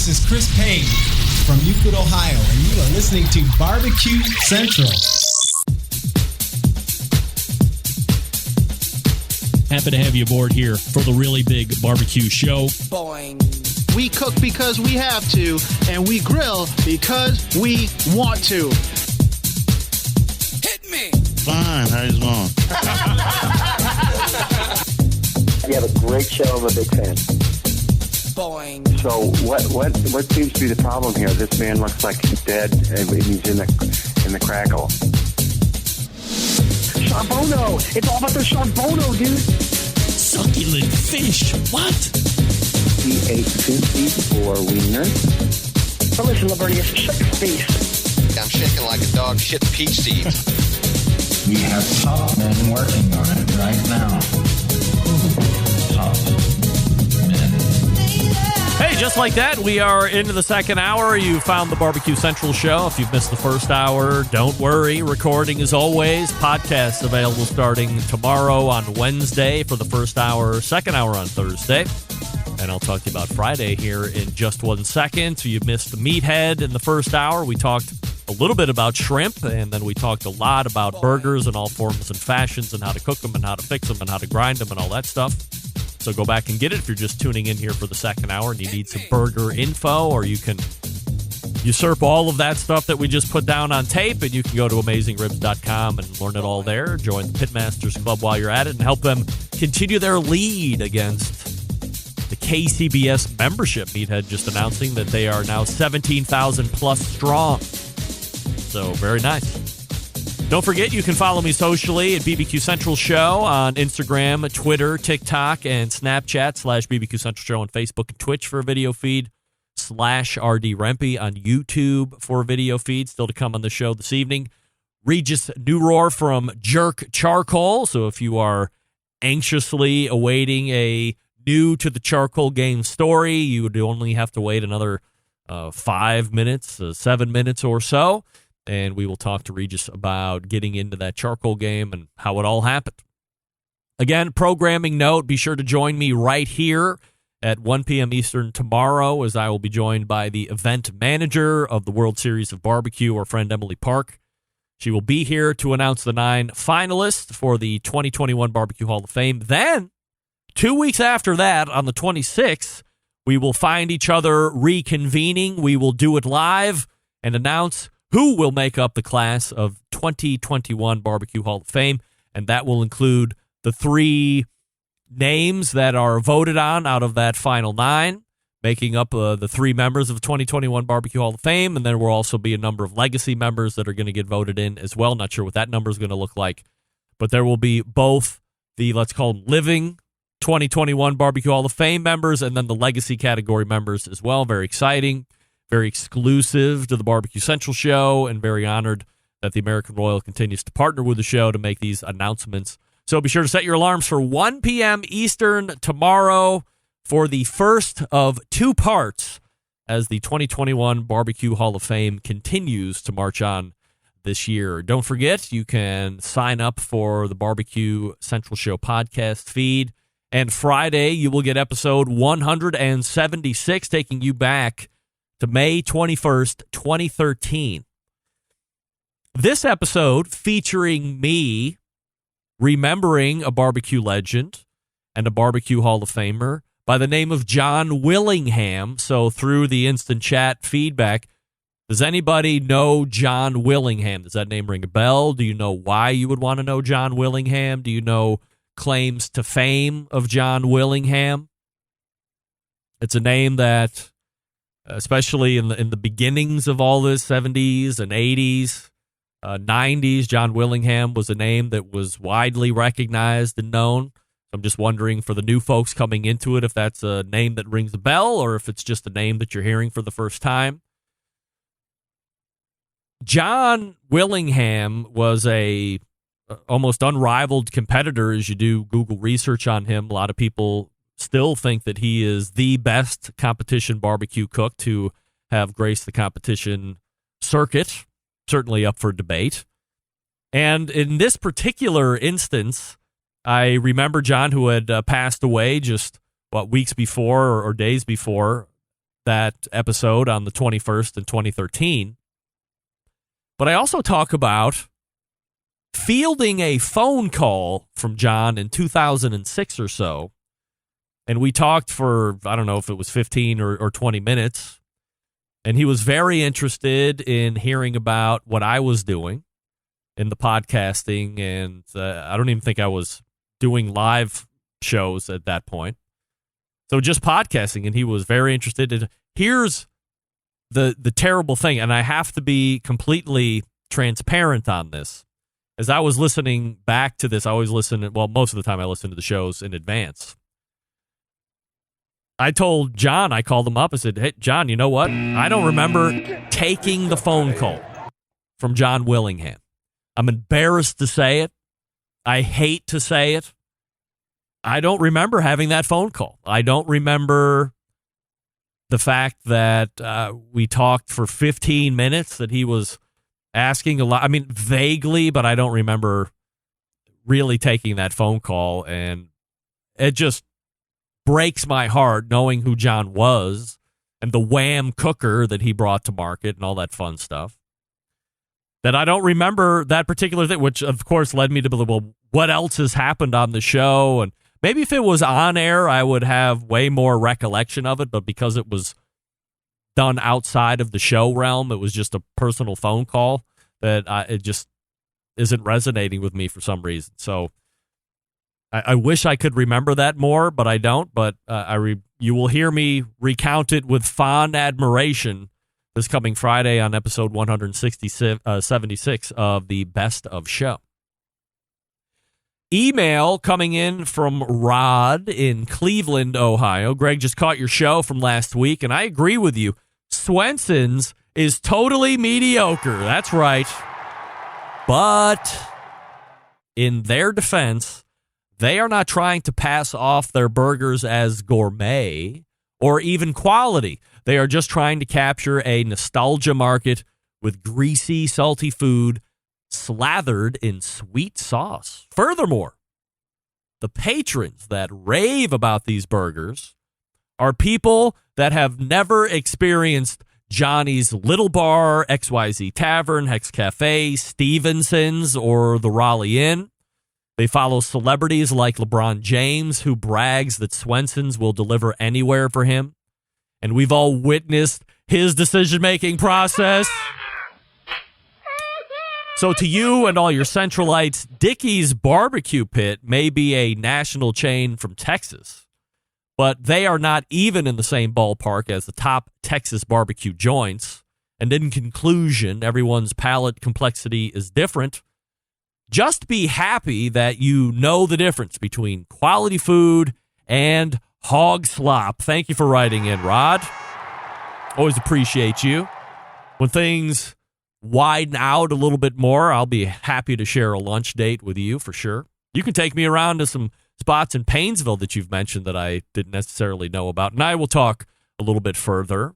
This is Chris Payne from Euclid, Ohio, and you are listening to BBQ Central. Happy to have you aboard here for the really big barbecue show. Boing. We cook because we have to, and we grill because we want to. Hit me! Fine, how you doing? You have a great show. I'm a big fan. Boing. So what seems to be the problem here? This man looks like he's dead and he's in the crackle. Charbono! It's all about the charbono, dude! Succulent fish. What? He ate 2 feet or wiener. But listen, Lavernius, shut your face. I'm shaking like a dog shit peach seeds. We have top men working on it right now. Top men. Hey, just like that, we are into the second hour. You found the BBQ Central show. If you've missed the first hour, don't worry. Recording as always. Podcasts available starting tomorrow on Wednesday for the first hour, second hour on Thursday. And I'll talk to you about Friday here in just 1 second. So you missed the meathead in the first hour. We talked a little bit about shrimp, and then we talked a lot about burgers in all forms and fashions and how to cook them and how to fix them and how to grind them and all that stuff. So go back and get it if you're just tuning in here for the second hour and you need some burger info, or you can usurp all of that stuff that we just put down on tape, and you can go to AmazingRibs.com and learn it all there. Join the Pitmasters Club while you're at it and help them continue their lead against the KCBS membership. Meathead just announcing that they are now 17,000 plus strong. So very nice. Don't forget, you can follow me socially at BBQ Central Show on Instagram, Twitter, TikTok, and Snapchat /BBQ Central Show on Facebook and Twitch for a video feed, /RD Rempe on YouTube for a video feed. Still to come on the show this evening. Regis Neurohr from Jurk Charcoal. So if you are anxiously awaiting a new to the charcoal game story, you would only have to wait another 5 minutes, 7 minutes or so. And we will talk to Regis about getting into that charcoal game and how it all happened. Again, programming note, be sure to join me right here at 1 p.m. Eastern tomorrow, as I will be joined by the event manager of the World Series of Barbecue, our friend Emily Park. She will be here to announce the 9 finalists for the 2021 BBQ Hall of Fame. Then, 2 weeks after that, on the 26th, we will find each other reconvening. We will do it live and announce who will make up the class of 2021 BBQ Hall of Fame, and that will include the 3 names that are voted on out of that final 9, making up the 3 members of the 2021 BBQ Hall of Fame, and there will also be a number of legacy members that are going to get voted in as well. Not sure what that number is going to look like, but there will be both the, let's call them, living 2021 BBQ Hall of Fame members and then the legacy category members as well. Very exciting. Very exclusive to the BBQ Central show, and very honored that the American Royal continues to partner with the show to make these announcements. So be sure to set your alarms for 1 p.m. Eastern tomorrow for the first of 2 parts as the 2021 BBQ Hall of Fame continues to march on this year. Don't forget, you can sign up for the BBQ Central Show podcast feed, and Friday you will get episode 176, taking you back to May 21st, 2013. This episode featuring me remembering a barbecue legend and a barbecue Hall of Famer by the name of John Willingham. So through the instant chat feedback, does anybody know John Willingham? Does that name ring a bell? Do you know why you would want to know John Willingham? Do you know claims to fame of John Willingham? It's a name that, especially in the beginnings of all this, 70s and 80s, 90s, John Willingham was a name that was widely recognized and known. I'm just wondering, for the new folks coming into it, if that's a name that rings a bell or if it's just a name that you're hearing for the first time. John Willingham was a almost unrivaled competitor as you do Google research on him. A lot of people still think that he is the best competition barbecue cook to have graced the competition circuit, certainly up for debate. And in this particular instance, I remember John, who had passed away just, weeks before or days before, that episode on the 21st in 2013. But I also talk about fielding a phone call from John in 2006 or so. And we talked for, I don't know if it was 15 or 20 minutes. And he was very interested in hearing about what I was doing in the podcasting. And I don't even think I was doing live shows at that point. So just podcasting. And he was very interested in, here's the terrible thing. And I have to be completely transparent on this. As I was listening back to this, I always listen, well, most of the time I listen to the shows in advance. I told John, I called him up, I said, hey, John, you know what? I don't remember taking the phone call from John Willingham. I'm embarrassed to say it. I hate to say it. I don't remember having that phone call. I don't remember the fact that we talked for 15 minutes, that he was asking a lot. I mean, vaguely, but I don't remember really taking that phone call. And it just breaks my heart knowing who John was and the Wham cooker that he brought to market and all that fun stuff, that I don't remember that particular thing, which of course led me to believe, well, what else has happened on the show? And maybe if it was on air, I would have way more recollection of it, but because it was done outside of the show realm, it was just a personal phone call, that it just isn't resonating with me for some reason. So I wish I could remember that more, but I don't. But you will hear me recount it with fond admiration this coming Friday on episode 176 of the Best of Show. Email coming in from Rod in Cleveland, Ohio. Greg, just caught your show from last week, and I agree with you. Swenson's is totally mediocre. That's right. But in their defense, they are not trying to pass off their burgers as gourmet or even quality. They are just trying to capture a nostalgia market with greasy, salty food slathered in sweet sauce. Furthermore, the patrons that rave about these burgers are people that have never experienced Johnny's Little Bar, XYZ Tavern, Hex Cafe, Stevenson's, or the Raleigh Inn. They follow celebrities like LeBron James, who brags that Swenson's will deliver anywhere for him. And we've all witnessed his decision-making process. So to you and all your Centralites, Dickey's Barbecue Pit may be a national chain from Texas, but they are not even in the same ballpark as the top Texas barbecue joints. And in conclusion, everyone's palate complexity is different. Just be happy that you know the difference between quality food and hog slop. Thank you for writing in, Rod. Always appreciate you. When things widen out a little bit more, I'll be happy to share a lunch date with you for sure. You can take me around to some spots in Painesville that you've mentioned that I didn't necessarily know about. And I will talk a little bit further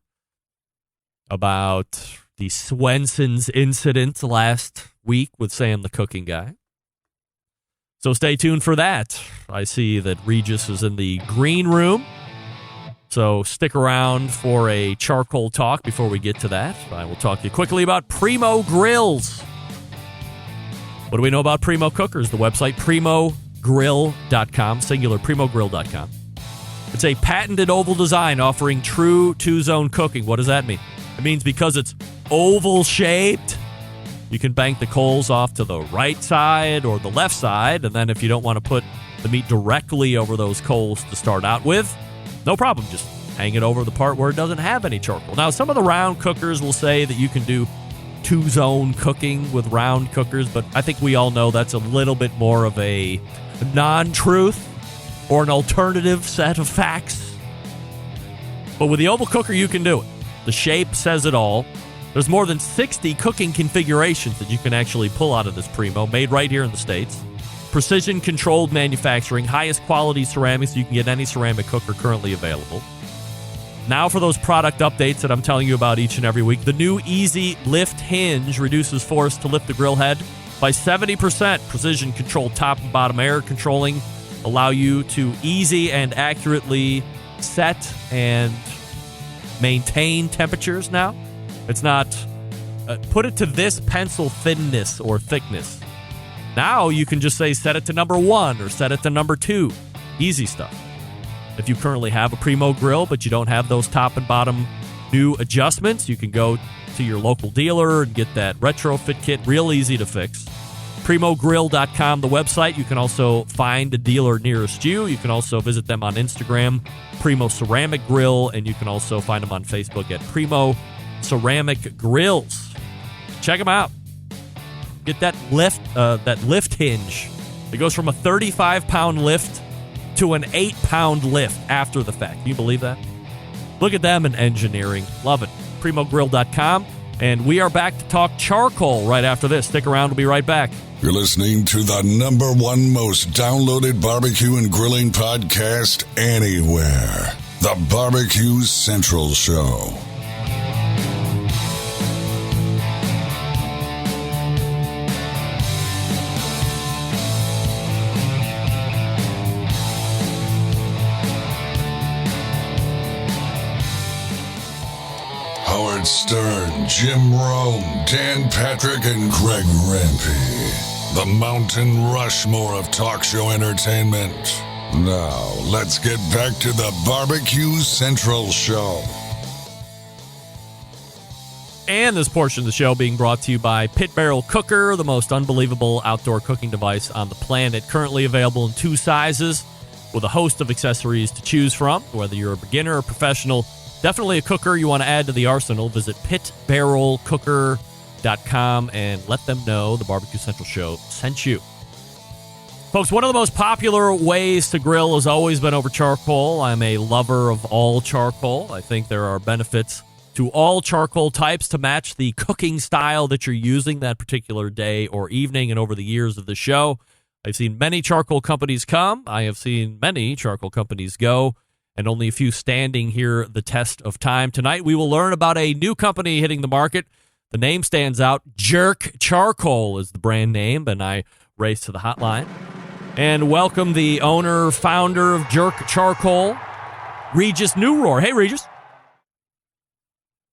about the Swenson's incident last week with Sam the Cooking Guy. So stay tuned for that. I see that Regis is in the green room. So stick around for a charcoal talk before we get to that. I will talk to you quickly about Primo Grills. What do we know about Primo Cookers? The website, primogrill.com, singular, primogrill.com. It's a patented oval design offering true two-zone cooking. What does that mean? It means because it's oval-shaped, you can bank the coals off to the right side or the left side, and then if you don't want to put the meat directly over those coals to start out with, no problem. Just hang it over the part where it doesn't have any charcoal. Now, some of the round cookers will say that you can do two-zone cooking with round cookers, but I think we all know that's a little bit more of a non-truth or an alternative set of facts. But with the oval cooker, you can do it. The shape says it all. There's more than 60 cooking configurations that you can actually pull out of this Primo, made right here in the States. Precision-controlled manufacturing, highest quality ceramics. You can get any ceramic cooker currently available. Now for those product updates that I'm telling you about each and every week. The new Easy Lift Hinge reduces force to lift the grill head by 70%. Precision-controlled top and bottom air controlling allow you to easy and accurately set and maintain temperatures now. It's not put it to this pencil thinness or thickness. Now you can just say set it to number 1 or set it to number 2. Easy stuff. If you currently have a Primo grill, but you don't have those top and bottom new adjustments, you can go to your local dealer and get that retrofit kit. Real easy to fix. PrimoGrill.com, the website. You can also find a dealer nearest you. You can also visit them on Instagram, Primo Ceramic Grill, and you can also find them on Facebook at Primo Ceramic Grills. Check them out. Get that lift hinge. It goes from a 35-pound lift to an 8-pound lift after the fact. Can you believe that? Look at them in engineering. Love it. PrimoGrill.com. And we are back to talk charcoal right after this. Stick around. We'll be right back. You're listening to the number 1 most downloaded barbecue and grilling podcast anywhere. The BBQ Central Show. Howard Stern, Jim Rome, Dan Patrick, and Greg Rempe. The Mountain Rushmore of talk show entertainment. Now, let's get back to the BBQ Central Show. And this portion of the show being brought to you by Pit Barrel Cooker, the most unbelievable outdoor cooking device on the planet. Currently available in 2 sizes with a host of accessories to choose from. Whether you're a beginner or professional, definitely a cooker you want to add to the arsenal. Visit pitbarrelcooker.com and let them know the BBQ Central Show sent you. Folks, one of the most popular ways to grill has always been over charcoal. I'm a lover of all charcoal. I think there are benefits to all charcoal types to match the cooking style that you're using that particular day or evening. And over the years of the show, I've seen many charcoal companies come. I have seen many charcoal companies go, and only a few standing here the test of time. Tonight, we will learn about a new company hitting the market. The name stands out. Jurk Charcoal is the brand name, and I race to the hotline and welcome the owner, founder of Jurk Charcoal, Regis Neurohr. Hey, Regis.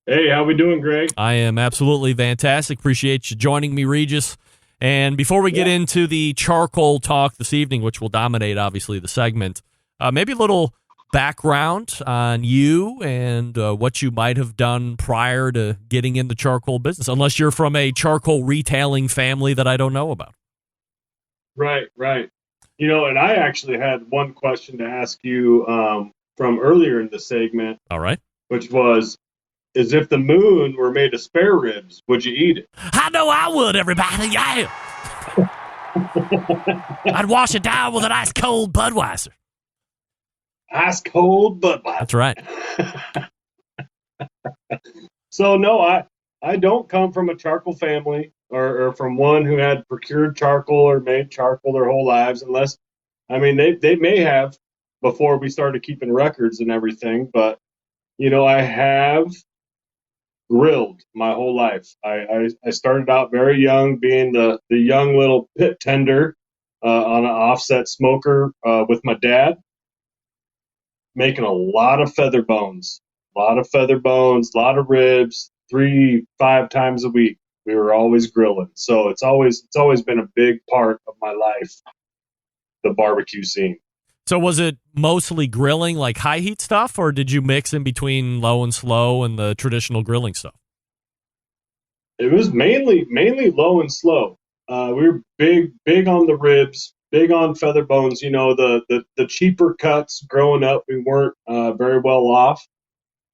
Hey, how we doing, Greg? I am absolutely fantastic. Appreciate you joining me, Regis. And before we get into the charcoal talk this evening, which will dominate, obviously, the segment, maybe a little background on you and what you might have done prior to getting in the charcoal business, unless you're from a charcoal retailing family that I don't know about. Right. You know, and I actually had one question to ask you from earlier in the segment. All right. Which was, is if the moon were made of spare ribs, would you eat it? I know I would, everybody. Yeah. I'd wash it down with an ice cold Budweiser. Ice cold Budweiser. That's right. So no, I don't come from a charcoal family or from one who had procured charcoal or made charcoal their whole lives, unless, I mean, they may have before we started keeping records and everything, but you know, I have grilled my whole life. I started out very young, being the young little pit tender on an offset smoker with my dad, making a lot of feather bones, a lot of ribs, 3-5 times a week. We were always grilling. So it's always been a big part of my life, the barbecue scene. So was it mostly grilling, like high heat stuff, or did you mix in between low and slow and the traditional grilling stuff? It was mainly low and slow. We were big on the ribs, big on feather bones. You know, the cheaper cuts growing up, we weren't very well off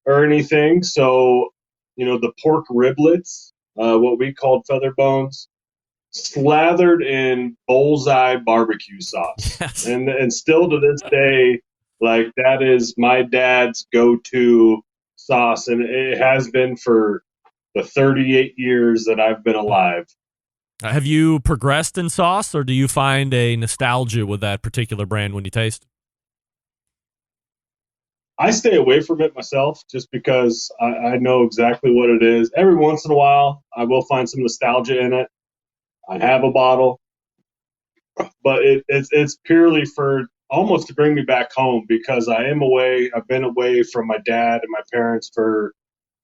or anything. So, you know, the pork riblets, what we called feather bones, slathered in bullseye barbecue sauce. Yes. And still to this day, like, that is my dad's go-to sauce, and it has been for the 38 years that I've been alive. Have you progressed in sauce, or do you find a nostalgia with that particular brand when you taste it? I stay away from it myself just because I know exactly what it is. Every once in a while, I will find some nostalgia in it. I have a bottle, but it's purely for almost to bring me back home, because I am away. I've been away from my dad and my parents for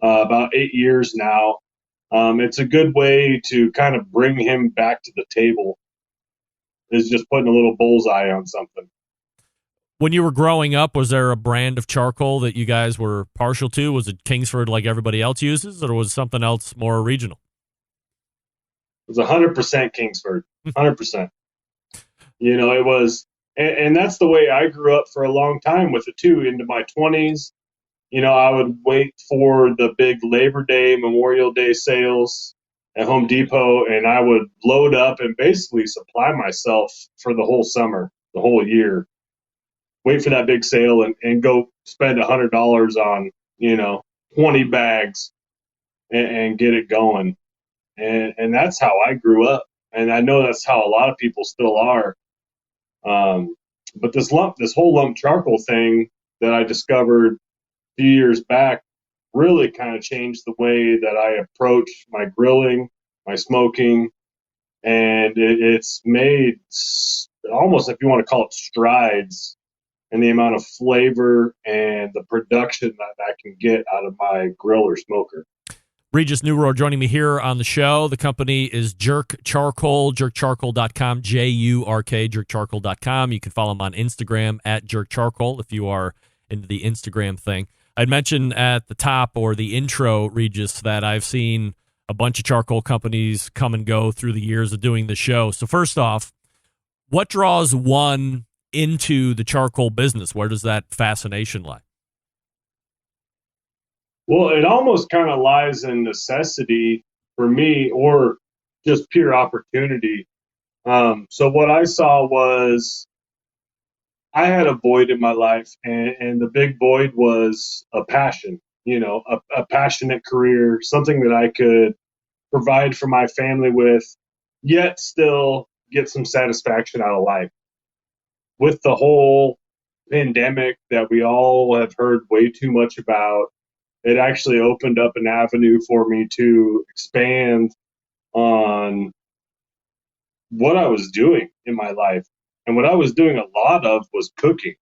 about 8 years now. It's a good way to kind of bring him back to the table, is just putting a little bullseye on something. When you were growing up, was there a brand of charcoal that you guys were partial to? Was it Kingsford like everybody else uses, or was it something else more regional? It was 100% Kingsford, 100%. It was, and that's the way I grew up for a long time with it too. Into my 20s, I would wait for the big Labor Day, Memorial Day sales at Home Depot, and I would load up and basically supply myself for the whole summer, the whole year. Wait for that big sale and go spend $100 on, 20 bags and get it going. And that's how I grew up. And I know that's how a lot of people still are. But this whole lump charcoal thing that I discovered a few years back really kind of changed the way that I approach my grilling, my smoking, and it's made almost, if you want to call it, strides and the amount of flavor and the production that I can get out of my grill or smoker. Regis Neurohr joining me here on the show. The company is Jurk Charcoal, jurkcharcoal.com, Jurk, jurkcharcoal.com. You can follow him on Instagram at Jurk Charcoal if you are into the Instagram thing. I'd mentioned at the top or the intro, Regis, that I've seen a bunch of charcoal companies come and go through the years of doing the show. So first off, what draws one into the charcoal business? Where does that fascination lie? Well, it almost kind of lies in necessity for me, or just pure opportunity. So what I saw was I had a void in my life, and the big void was a passion, a passionate career, something that I could provide for my family with, yet still get some satisfaction out of life. With the whole pandemic that we all have heard way too much about, it actually opened up an avenue for me to expand on what I was doing in my life. And what I was doing a lot of was cooking.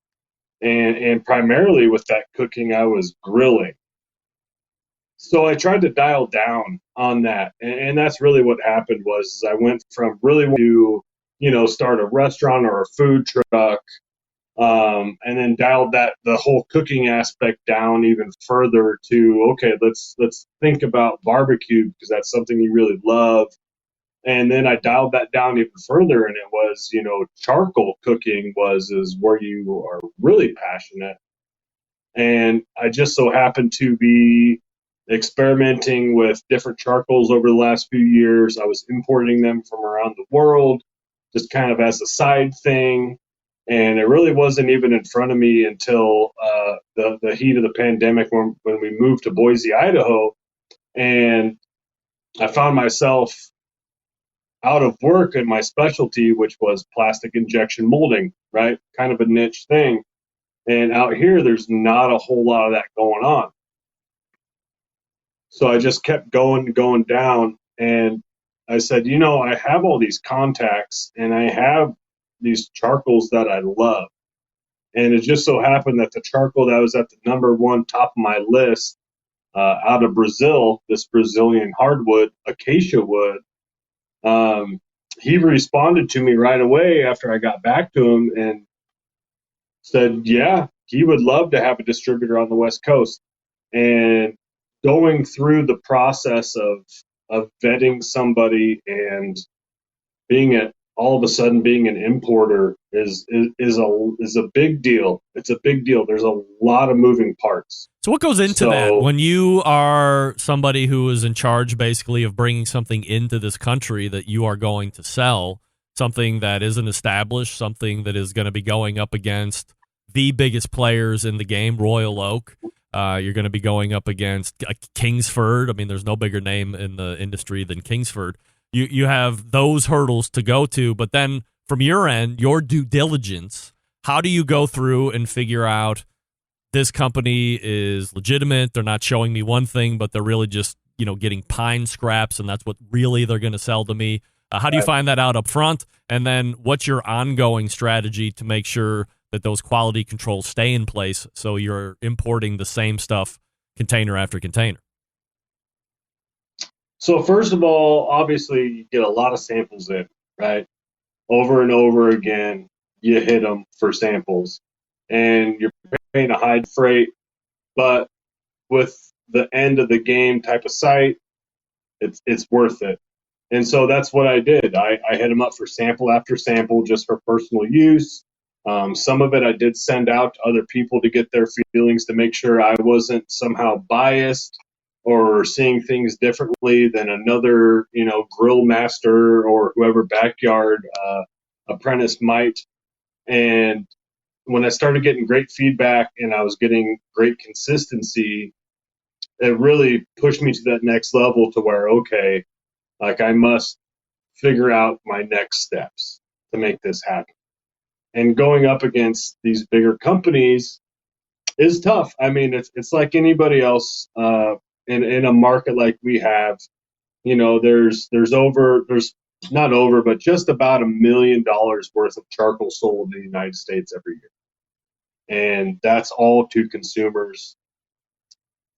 And primarily with that cooking, I was grilling. So I tried to dial down on that. And that's really what happened was I went from really to, start a restaurant or a food truck, and then dialed the whole cooking aspect down even further to, okay, let's think about barbecue, because that's something you really love. And then I dialed that down even further, and it was, charcoal cooking is where you are really passionate. And I just so happened to be experimenting with different charcoals over the last few years. I was importing them from around the world, just kind of as a side thing. And it really wasn't even in front of me until the heat of the pandemic when we moved to Boise, Idaho. And I found myself out of work in my specialty, which was plastic injection molding, right? Kind of a niche thing. And out here, there's not a whole lot of that going on. So I just kept going down. And I said, I have all these contacts and I have these charcoals that I love. And it just so happened that the charcoal that was at the number one top of my list out of Brazil, this Brazilian hardwood, acacia wood, he responded to me right away after I got back to him and said, yeah, he would love to have a distributor on the West Coast. And going through the process of vetting somebody and all of a sudden being an importer is a big deal. It's a big deal. There's a lot of moving parts. So what goes into that when you are somebody who is in charge basically of bringing something into this country that you are going to sell, something that isn't established, something that is going to be going up against the biggest players in the game, Royal Oak. You're going to be going up against Kingsford. I mean, there's no bigger name in the industry than Kingsford. You have those hurdles to go to, but then from your end, your due diligence, how do you go through and figure out this company is legitimate? They're not showing me one thing, but they're really just, getting pine scraps, and that's what really they're going to sell to me. How do you find that out up front? And then what's your ongoing strategy to make sure that those quality controls stay in place so you're importing the same stuff container after container? So first of all, obviously you get a lot of samples in, right? Over and over again, you hit them for samples, and you're paying a high freight, but with the end of the game type of site, it's worth it. And so that's what I did. I hit them up for sample after sample just for personal use. Some of it I did send out to other people to get their feelings, to make sure I wasn't somehow biased or seeing things differently than another, grill master or whoever backyard apprentice might. And when I started getting great feedback and I was getting great consistency, it really pushed me to that next level to where, okay, like I must figure out my next steps to make this happen. And going up against these bigger companies is tough. I mean, it's like anybody else in a market like we have. There's not over, but just about $1 million worth of charcoal sold in the United States every year, and that's all to consumers.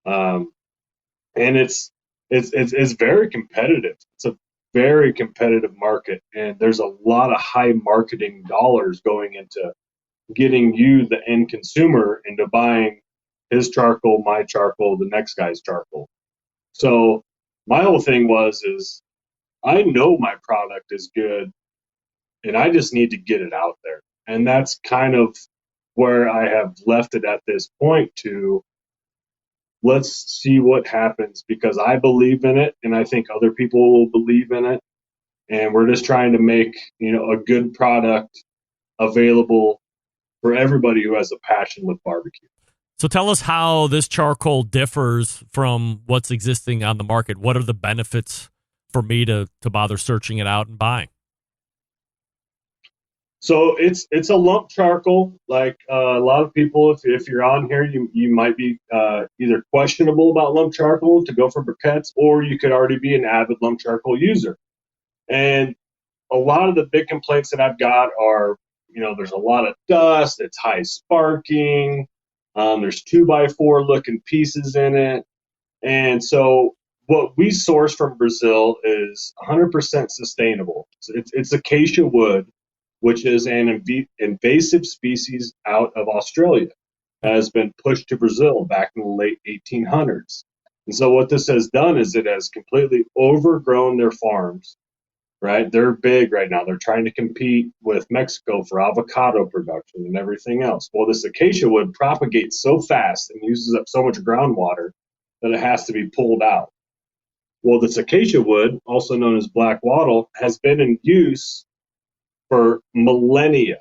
And it's very competitive. It's a very competitive market, and there's a lot of high marketing dollars going into getting you, the end consumer, into buying his charcoal, my charcoal, the next guy's charcoal. So my whole thing is I know my product is good, and I just need to get it out there. And that's kind of where I have left it at this point, to let's see what happens, because I believe in it, and I think other people will believe in it. And we're just trying to make, a good product available for everybody who has a passion with barbecue. So tell us how this charcoal differs from what's existing on the market. What are the benefits for me to bother searching it out and buying? So it's a lump charcoal. Like a lot of people, if you're on here, you might be either questionable about lump charcoal to go for briquettes, or you could already be an avid lump charcoal user. And a lot of the big complaints that I've got are, there's a lot of dust, it's high sparking, there's 2x4 looking pieces in it. And so what we source from Brazil is 100% sustainable. It's acacia wood, which is an invasive species out of Australia, has been pushed to Brazil back in the late 1800s. And so what this has done is it has completely overgrown their farms, right? They're big right now. They're trying to compete with Mexico for avocado production and everything else. Well, this acacia wood propagates so fast and uses up so much groundwater that it has to be pulled out. Well, this acacia wood, also known as black wattle, has been in use for millennia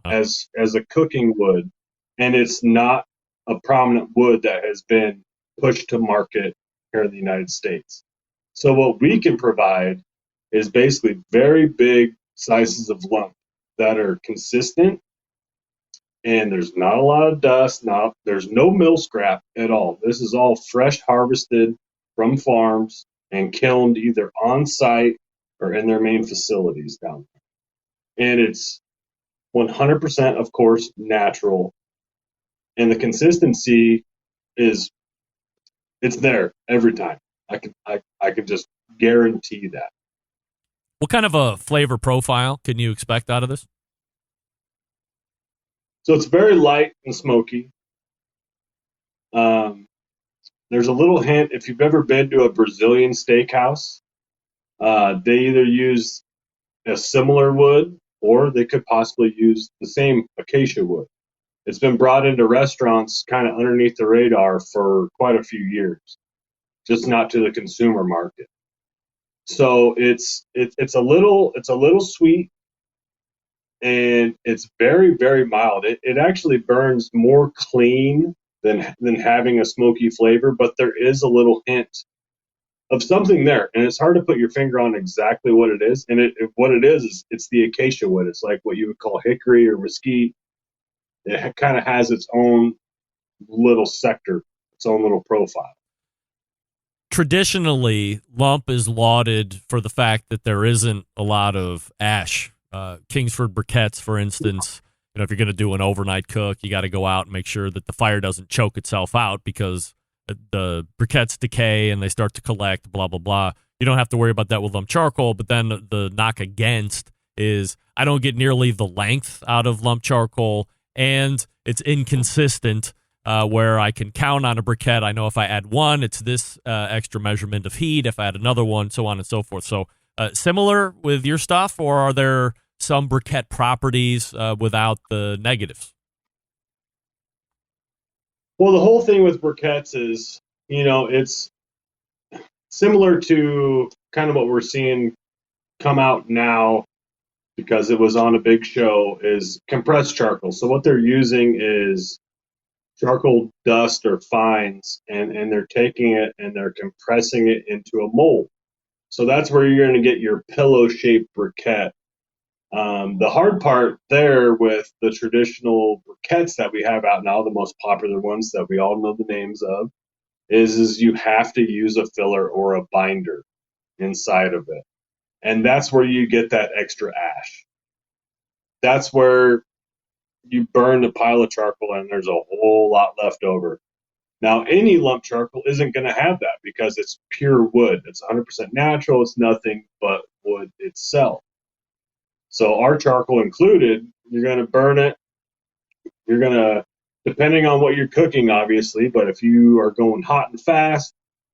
as a cooking wood, and it's not a prominent wood that has been pushed to market here in the United States. So what we can provide is basically very big sizes of lump that are consistent, and there's not a lot of dust. There's no mill scrap at all. This is all fresh harvested from farms and kilned either on site or in their main facilities down there. And it's 100%, of course, natural. And the consistency it's there every time. I can just guarantee that. What kind of a flavor profile can you expect out of this? So it's very light and smoky. There's a little hint, if you've ever been to a Brazilian steakhouse, they either use a similar wood or they could possibly use the same acacia wood. It's been brought into restaurants kind of underneath the radar for quite a few years, just not to the consumer market. So it's a little sweet, and it's very, very mild. It actually burns more clean than having a smoky flavor, but there is a little hint of something there, and it's hard to put your finger on exactly what it is. And what it is it's the acacia wood. It's like what you would call hickory or mesquite. It kind of has its own little sector, its own little profile. Traditionally, lump is lauded for the fact that there isn't a lot of ash. Kingsford briquettes, for instance, if you're going to do an overnight cook, you got to go out and make sure that the fire doesn't choke itself out because the briquettes decay and they start to collect, blah, blah, blah. You don't have to worry about that with lump charcoal, but then the knock against is I don't get nearly the length out of lump charcoal, and it's inconsistent where I can count on a briquette. I know if I add one, it's this extra measurement of heat. If I add another one, so on and so forth. So similar with your stuff, or are there some briquette properties without the negatives? Well, the whole thing with briquettes is, it's similar to kind of what we're seeing come out now because it was on a big show, is compressed charcoal. So what they're using is charcoal dust or fines, and they're taking it and they're compressing it into a mold. So that's where you're going to get your pillow-shaped briquette. The hard part there with the traditional briquettes that we have out now, the most popular ones that we all know the names of, is you have to use a filler or a binder inside of it. And that's where you get that extra ash. That's where you burn a pile of charcoal and there's a whole lot left over. Now, any lump charcoal isn't going to have that because it's pure wood. It's 100% natural. It's nothing but wood itself. So our charcoal included, you're going to burn it. You're going to, depending on what you're cooking, obviously, but if you are going hot and fast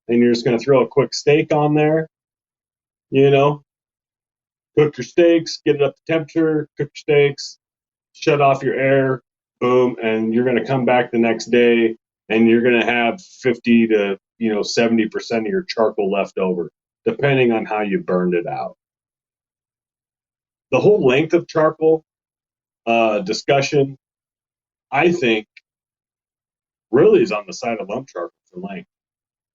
and you're just going to throw a quick steak on there, cook your steaks, get it up to temperature, cook your steaks, shut off your air, boom, and you're going to come back the next day and you're going to have 50 to 70% of your charcoal left over, depending on how you burned it out. The whole length of charcoal discussion, I think, really is on the side of lump charcoal for length.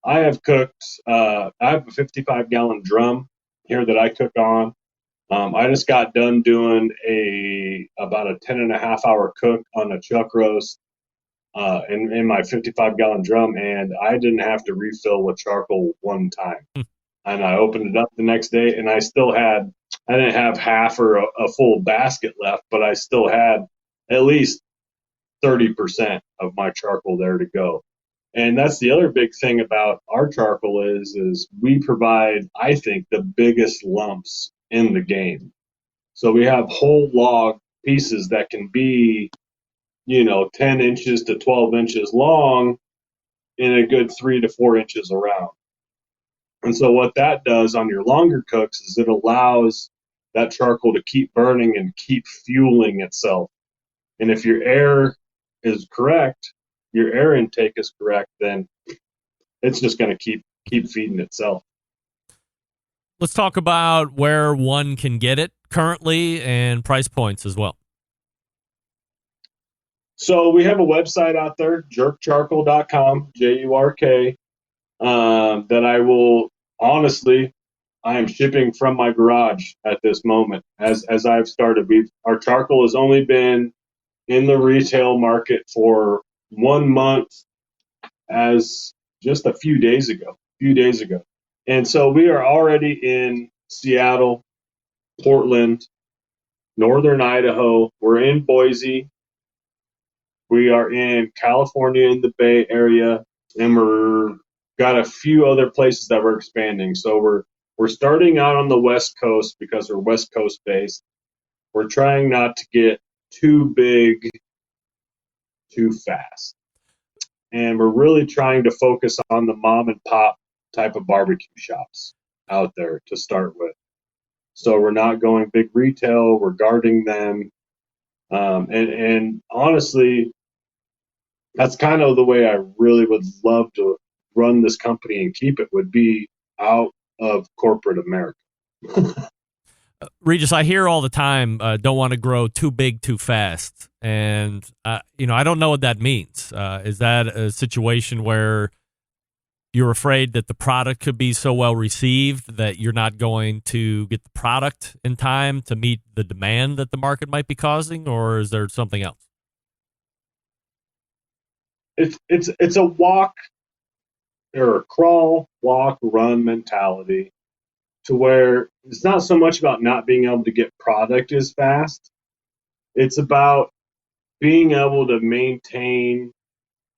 I have cooked, I have a 55-gallon drum here that I cook on. I just got done doing about a 10.5-hour cook on a chuck roast in my 55-gallon drum, and I didn't have to refill with charcoal one time. And I opened it up the next day, and I didn't have half or a full basket left, but I still had at least 30% of my charcoal there to go. And that's the other big thing about our charcoal is we provide, I think, the biggest lumps in the game. So we have whole log pieces that can be, 10 inches to 12 inches long and a good 3 to 4 inches around. And so what that does on your longer cooks is it allows that charcoal to keep burning and keep fueling itself. And if your air is correct, your air intake is correct, then it's just going to keep feeding itself. Let's talk about where one can get it currently and price points as well. So we have a website out there, jurkcharcoal.com, JURK, that I will, honestly, I am shipping from my garage at this moment as I've started. Our charcoal has only been in the retail market for 1 month as just a few days ago. And so we are already in Seattle, Portland, Northern Idaho. We're in Boise. We are in California in the Bay Area, and we're got a few other places that we're expanding. So we're starting out on the West Coast because we're West Coast based. We're trying not to get too big too fast. And we're really trying to focus on the mom and pop type of barbecue shops out there to start with. So we're not going big retail, we're guarding them. And honestly, that's kind of the way I really would love to run this company and keep it, would be out of corporate America. Regis, I hear all the time, don't want to grow too big too fast. And, I don't know what that means. Is that a situation where you're afraid that the product could be so well received that you're not going to get the product in time to meet the demand that the market might be causing, or is there something else? It's a walk or a crawl, walk, run mentality, to where it's not so much about not being able to get product as fast. It's about being able to maintain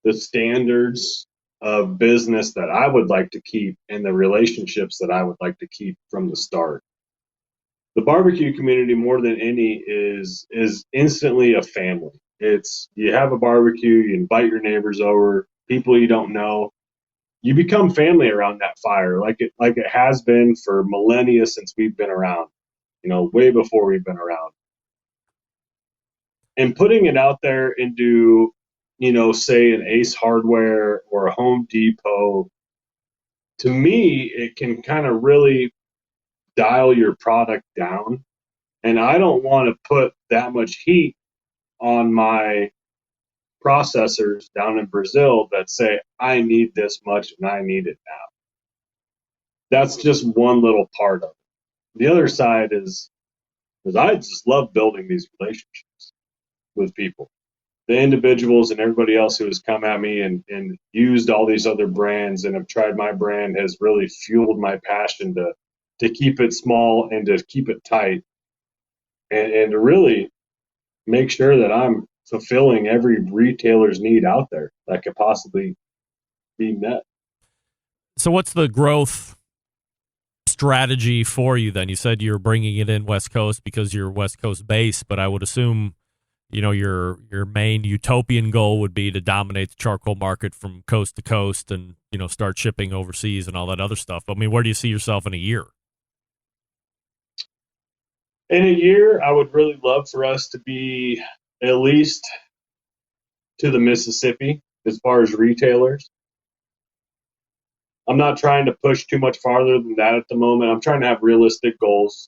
the standards of business that I would like to keep and the relationships that I would like to keep from the start. The barbecue community, more than any, is instantly a family. It's, you have a barbecue, you invite your neighbors over, people you don't know. You become family around that fire, like it has been for millennia since we've been around, way before we've been around. And putting it out there into, say an Ace Hardware or a Home Depot, to me, it can kind of really dial your product down. And I don't want to put that much heat on my processors down in Brazil that say, I need this much and I need it now. That's just one little part of it. The other side is I just love building these relationships with people. The individuals and everybody else who has come at me and used all these other brands and have tried my brand has really fueled my passion to keep it small and to keep it tight and to really make sure that I'm fulfilling every retailer's need out there that could possibly be met. So what's the growth strategy for you then? You said you're bringing it in West Coast because you're West Coast based, but I would assume your main utopian goal would be to dominate the charcoal market from coast to coast and, start shipping overseas and all that other stuff. I mean, where do you see yourself in a year? In a year, I would really love for us to be at least to the Mississippi as far as retailers. I'm not trying to push too much farther than that at the moment. I'm trying to have realistic goals.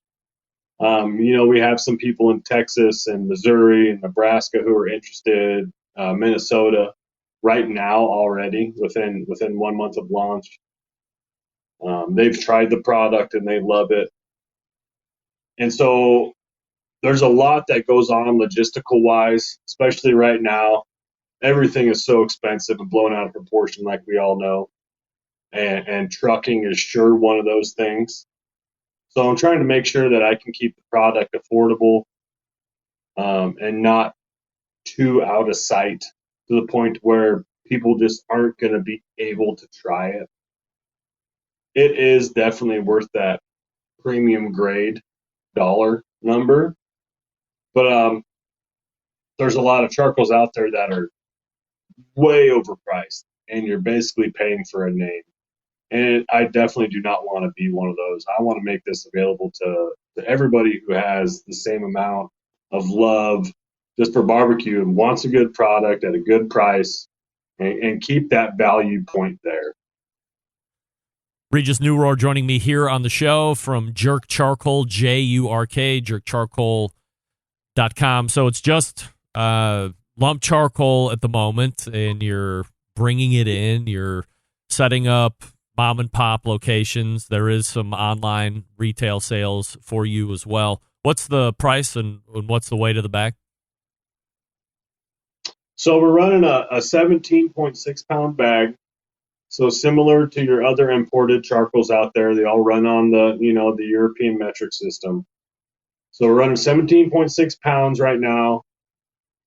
We have some people in Texas and Missouri and Nebraska who are interested, Minnesota right now already within 1 month of launch. They've tried the product and they love it. And so there's a lot that goes on logistical wise, especially right now. Everything is so expensive and blown out of proportion, like we all know. And trucking is sure one of those things. So I'm trying to make sure that I can keep the product affordable and not too out of sight to the point where people just aren't going to be able to try it. It is definitely worth that premium grade dollar number. But there's a lot of charcoals out there that are way overpriced, and you're basically paying for a name. And I definitely do not want to be one of those. I want to make this available to everybody who has the same amount of love just for barbecue and wants a good product at a good price and keep that value point there. Regis Neurohr joining me here on the show from Jurk Charcoal, Jurk, jurkcharcoal.com. So it's just lump charcoal at the moment, and you're bringing it in. You're setting up mom and pop locations. There is some online retail sales for you as well. What's the price and what's the weight of the bag? So we're running a 17.6 pound bag. So similar to your other imported charcoals out there, they all run on the European metric system. So we're running 17.6 pounds right now.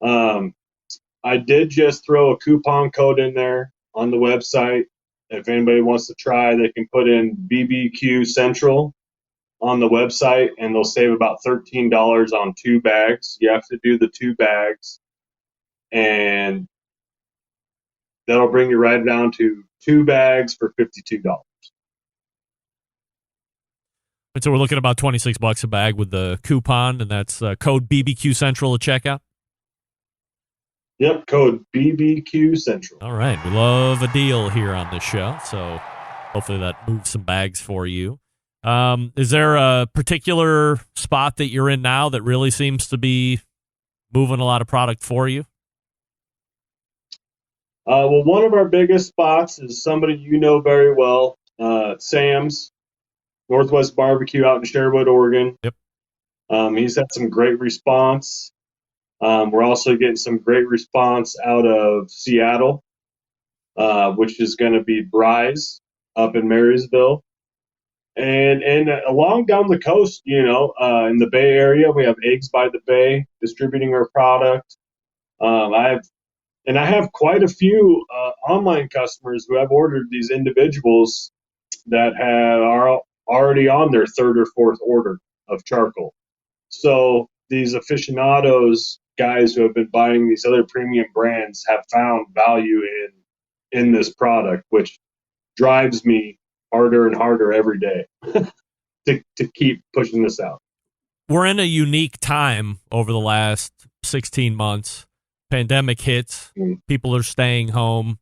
I did just throw a coupon code in there on the website. If anybody wants to try, they can put in BBQ Central on the website, and they'll save about $13 on 2 bags. You have to do the 2 bags, and that'll bring you right down to 2 bags for $52. And so we're looking at about $26 a bag with the coupon, and that's code BBQ Central at checkout. Yep, code BBQ Central. All right, we love a deal here on this show, so hopefully that moves some bags for you. Is there a particular spot that you're in now that really seems to be moving a lot of product for you? Well, one of our biggest spots is somebody you know very well, Sam's, Northwest Barbecue out in Sherwood, Oregon. Yep. He's had some great response. We're also getting some great response out of Seattle, which is going to be Bry's up in Marysville. And along down the coast, in the Bay Area, we have Eggs by the Bay distributing our product. I have quite a few online customers who have ordered these individuals that are already on their third or fourth order of charcoal. So these aficionados, guys who have been buying these other premium brands, have found value in this product, which drives me harder and harder every day to keep pushing this out. We're in a unique time over the last 16 months. Pandemic hits. People are staying home.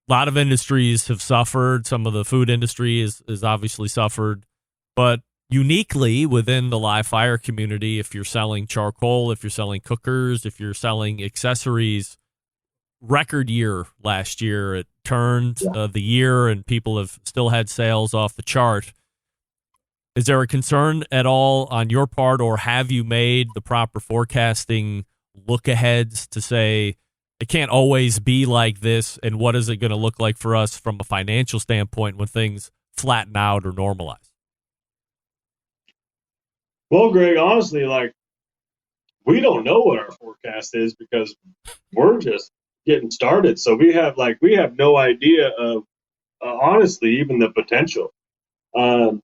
A lot of industries have suffered. Some of the food industry is obviously suffered. But uniquely within the live fire community, if you're selling charcoal, if you're selling cookers, if you're selling accessories, record year last year. It turned the year, and people have still had sales off the chart. Is there a concern at all on your part, or have you made the proper forecasting look aheads to say it can't always be like this, and what is it going to look like for us from a financial standpoint when things flatten out or normalize? Well, Greg, honestly, we don't know what our forecast is because we're just getting started. So we have no idea of honestly even the potential. I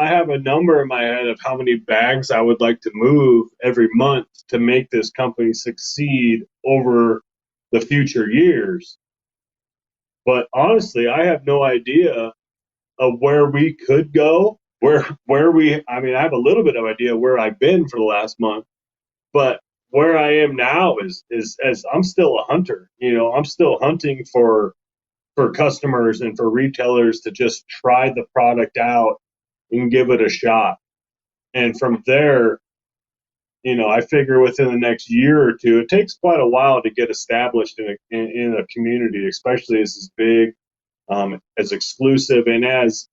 have a number in my head of how many bags I would like to move every month to make this company succeed over the future years. But honestly, I have no idea of where we could go, I have a little bit of idea where I've been for the last month, but where I am now is as I'm still a hunter. I'm still hunting for customers and for retailers to just try the product out and give it a shot. And from there, I figure within the next year or two, it takes quite a while to get established in a community, especially as it's big, as exclusive, and as,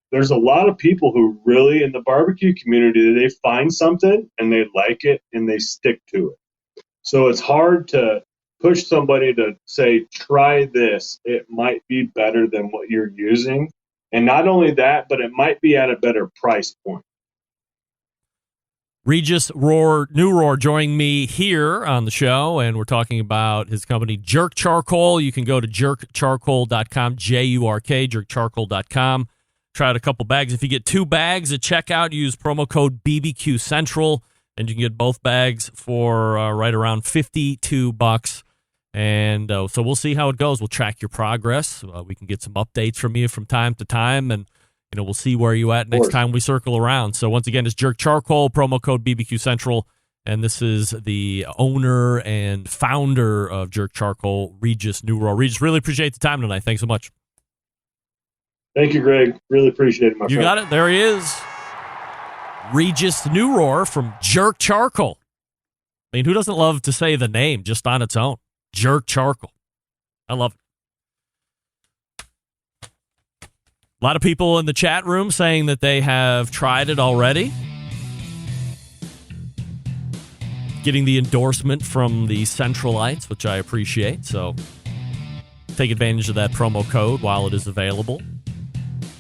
there's a lot of people who really in the barbecue community, they find something and they like it and they stick to it. So it's hard to push somebody to say, try this. It might be better than what you're using. And not only that, but it might be at a better price point. Regis Neurohr joining me here on the show, and we're talking about his company, Jurk Charcoal. You can go to jurkcharcoal.com, Jurk, jurkcharcoal.com. Try out a couple bags. If you get 2 bags at checkout, use promo code BBQcentral, and you can get both bags for right around $52. And so we'll see how it goes. We'll track your progress. We can get some updates from you from time to time, and we'll see where you at next time we circle around. So once again, it's Jurk Charcoal, promo code BBQ Central, and this is the owner and founder of Jurk Charcoal, Regis Neurohr. Regis, really appreciate the time tonight. Thanks so much. Thank you, Greg. Really appreciate it, my friend. You got it. There he is. Regis Neurohr from Jurk Charcoal. I mean, who doesn't love to say the name just on its own? Jurk Charcoal. I love it. A lot of people in the chat room saying that they have tried it already. Getting the endorsement from the Centralites, which I appreciate. So take advantage of that promo code while it is available.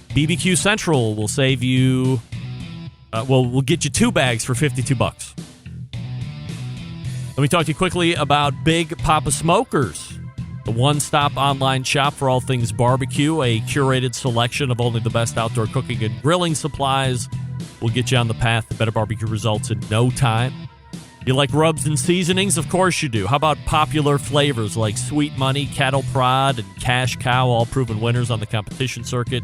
BBQ Central will save you, we'll get you 2 bags for $52. Let me talk to you quickly about Big Poppa Smokers, the one-stop online shop for all things barbecue, a curated selection of only the best outdoor cooking and grilling supplies. Will get you on the path to better barbecue results in no time. You like rubs and seasonings? Of course you do. How about popular flavors like Sweet Money, Cattle Prod, and Cash Cow, all proven winners on the competition circuit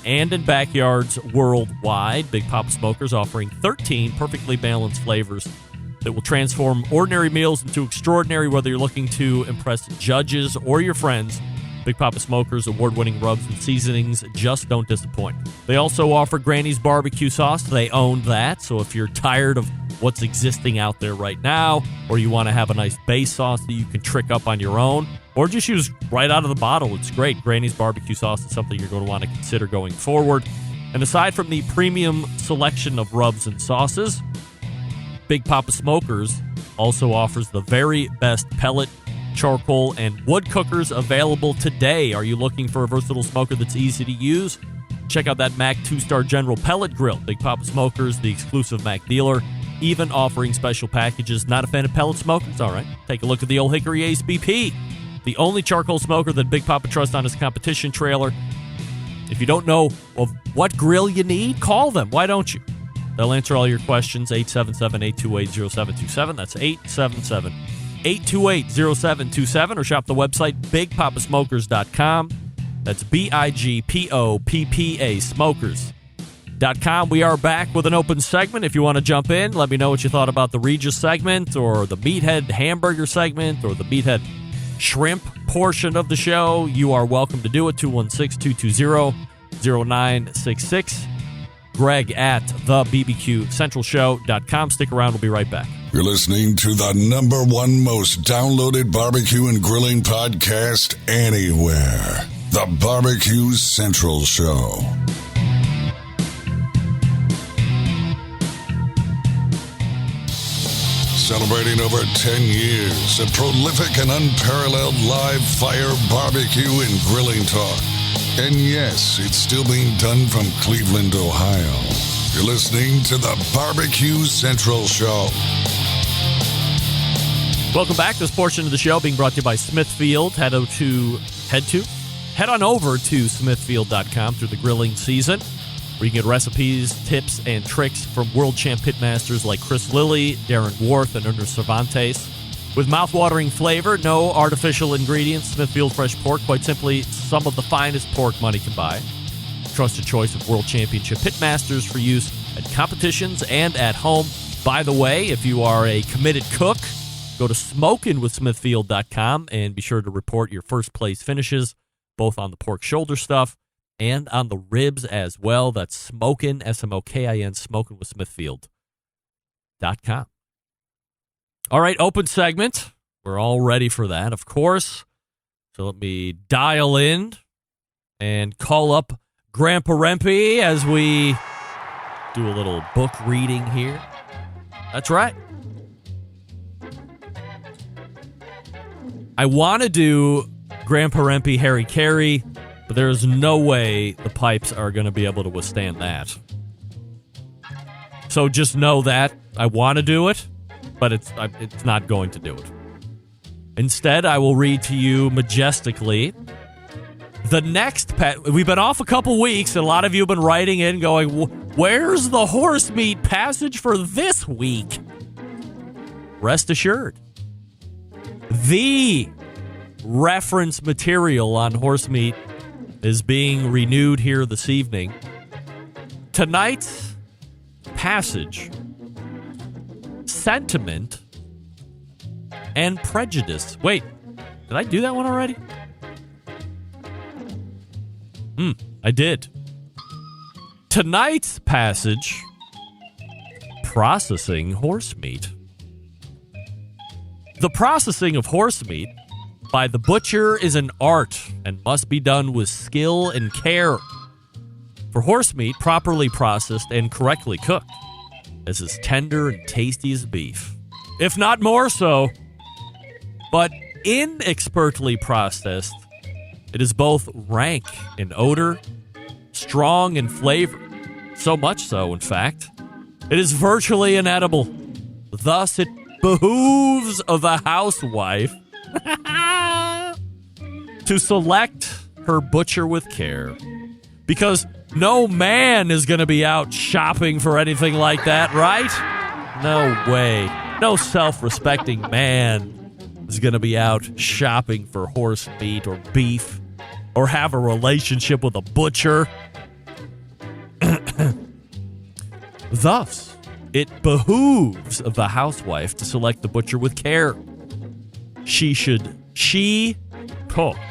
and in backyards worldwide? Big Poppa Smokers offering 13 perfectly balanced flavors that will transform ordinary meals into extraordinary, whether you're looking to impress judges or your friends. Big Poppa Smokers award-winning rubs and seasonings just don't disappoint. They also offer Granny's barbecue sauce. They own that, so if you're tired of what's existing out there right now, or you want to have a nice base sauce that you can trick up on your own, or just use right out of the bottle, it's great. Granny's barbecue sauce is something you're going to want to consider going forward. And aside from the premium selection of rubs and sauces, Big Poppa Smokers also offers the very best pellet, charcoal, and wood cookers available today. Are you looking for a versatile smoker that's easy to use? Check out that Mac 2-star General Pellet Grill. Big Poppa Smokers, the exclusive Mac dealer. even offering special packages. Not a fan of pellet smokers? All right. Take a look at the Old Hickory Ace BP, the only charcoal smoker that Big Poppa trusts on his competition trailer. If you don't know of what grill you need, call them. Why don't you? They'll answer all your questions, 877-828-0727. That's 877-828-0727. Or shop the website, bigpoppasmokers.com. That's BIGPOPPA smokers.com. We are back with an open segment. If you want to jump in, let me know what you thought about the Regis segment or the Meathead hamburger segment or the Meathead shrimp portion of the show. You are welcome to do it. 216-220-0966. Greg at the bbqcentralshow.com. Stick around. We'll be right back. You're listening to the #1 most downloaded barbecue and grilling podcast anywhere. The BBQ Central Show. Celebrating over 10 years of prolific and unparalleled live fire barbecue and grilling talk. And yes, it's still being done from Cleveland, Ohio. You're listening to the BBQ Central Show. Welcome back. This portion of the show being brought to you by Smithfield. Head on over to smithfield.com through the grilling season, where you can get recipes, tips, and tricks from world champ pitmasters like Chris Lilly, Darren Worth, and Ernest Cervantes. With mouth-watering flavor, no artificial ingredients, Smithfield Fresh Pork, quite simply, some of the finest pork money can buy. Trusted choice of world championship pitmasters for use at competitions and at home. By the way, if you are a committed cook, go to smokinwithsmithfield.com and be sure to report your first place finishes, both on the pork shoulder stuff and on the ribs as well. That's Smokin, S-M-O-K-I-N, smokinwithsmithfield.com. All right, open segment. We're all ready for that, of course. So let me dial in and call up Grandpa Rempy as we do a little book reading here. That's right. I want to do Grandpa Rempy, Harry Carey, but there is no way the pipes are going to be able to withstand that. So just know that I want to do it, but it's not going to do it. Instead, I will read to you majestically the next we've been off a couple weeks, and a lot of you have been writing in going, where's the horse meat passage for this week? Rest assured, the reference material on horse meat is being renewed here this evening. Tonight's passage, sentiment and prejudice. Wait, did I do that one already? I did. Tonight's passage, processing horse meat. The processing of horse meat by the butcher is an art and must be done with skill and care. For horse meat, properly processed and correctly cooked, is as tender and tasty as beef, if not more so. But inexpertly processed, it is both rank in odor, strong in flavor, so much so, in fact, it is virtually inedible. Thus, it behooves of the housewife to select her butcher with care, because no man is going to be out shopping for anything like that, right? No way. No self-respecting man is going to be out shopping for horse meat or beef or have a relationship with a butcher. Thus, it behooves of the housewife to select the butcher with care. She,